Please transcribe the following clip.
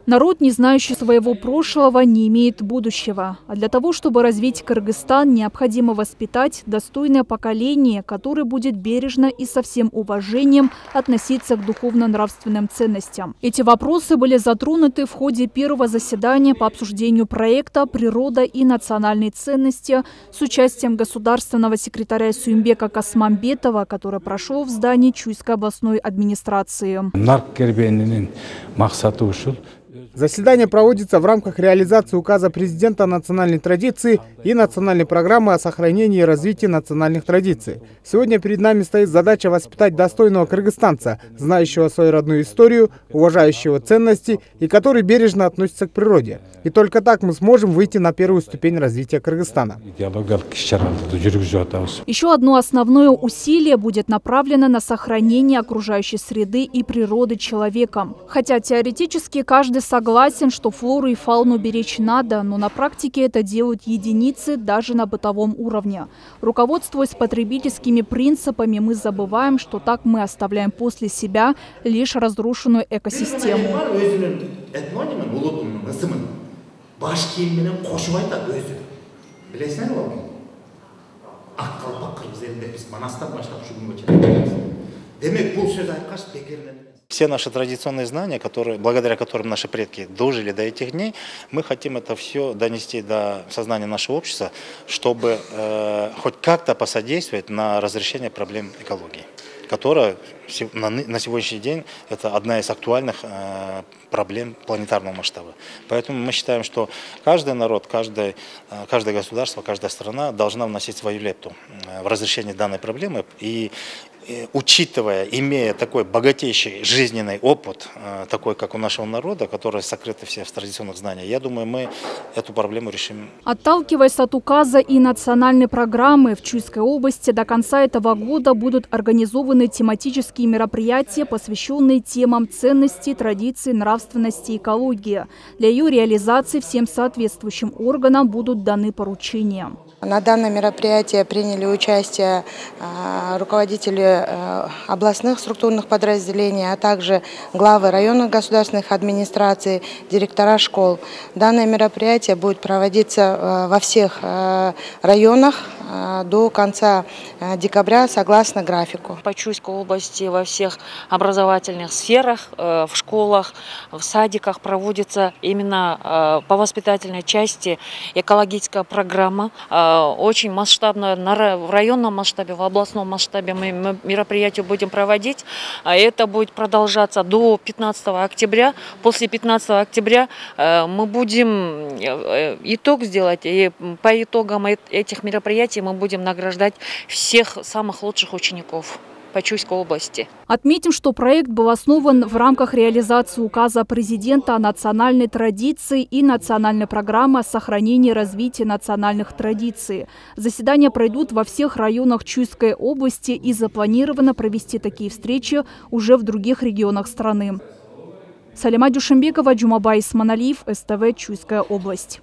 Народ, не знающий своего прошлого, не имеет будущего. А для того, чтобы развить Кыргызстан, необходимо воспитать достойное поколение, которое будет бережно и со всем уважением относиться к духовно-нравственным ценностям. Эти вопросы были затронуты в ходе первого заседания по обсуждению проекта «Природа и национальные ценности» с участием государственного секретаря Сюймбека Касмамбетова, который прошел в здании Чуйской областной администрации. Заседание проводится в рамках реализации указа президента о национальной традиции и национальной программы о сохранении и развитии национальных традиций. Сегодня перед нами стоит задача воспитать достойного кыргызстанца, знающего свою родную историю, уважающего ценности и который бережно относится к природе. И только так мы сможем выйти на первую ступень развития Кыргызстана. Еще одно основное усилие будет направлено на сохранение окружающей среды и природы человеком. Хотя теоретически каждый согласен, что флору и фауну беречь надо, но на практике это делают единицы даже на бытовом уровне. Руководствуясь потребительскими принципами, мы забываем, что так мы оставляем после себя лишь разрушенную экосистему. Все наши традиционные знания, благодаря которым наши предки дожили до этих дней, мы хотим это все донести до сознания нашего общества, чтобы хоть как-то посодействовать на разрешение проблем экологии, которая на сегодняшний день это одна из актуальных проблем планетарного масштаба. Поэтому мы считаем, что каждый народ, каждое государство, каждая страна должна вносить свою лепту в разрешение данной проблемы. И учитывая, имея такой богатейший жизненный опыт, такой как у нашего народа, который сокрыты все в традиционных знаниях, я думаю, мы эту проблему решим. Отталкиваясь от указа и национальной программы, в Чуйской области до конца этого года будут организованы тематические мероприятия, посвященные темам ценностей, традиций, нравственности и экологии. Для ее реализации всем соответствующим органам будут даны поручения. На данном мероприятии приняли участие руководители областных структурных подразделений, а также главы районных государственных администраций, директора школ. Данное мероприятие будет проводиться во всех районах до конца декабря согласно графику. По Чуйской области во всех образовательных сферах, в школах, в садиках проводится именно по воспитательной части экологическая программа. Очень масштабно, в районном масштабе, в областном масштабе мы мероприятие будем проводить. Это будет продолжаться до 15 октября. После 15 октября мы будем итог сделать. И по итогам этих мероприятий мы будем награждать всех самых лучших учеников по Чуйской области. Отметим, что проект был основан в рамках реализации указа президента о национальной традиции и национальной программы о сохранении и развитии национальных традиций. Заседания пройдут во всех районах Чуйской области и запланировано провести такие встречи уже в других регионах страны. Салима Дюшембекова, Джумабай Исманалиев, СТВ, Чуйская область.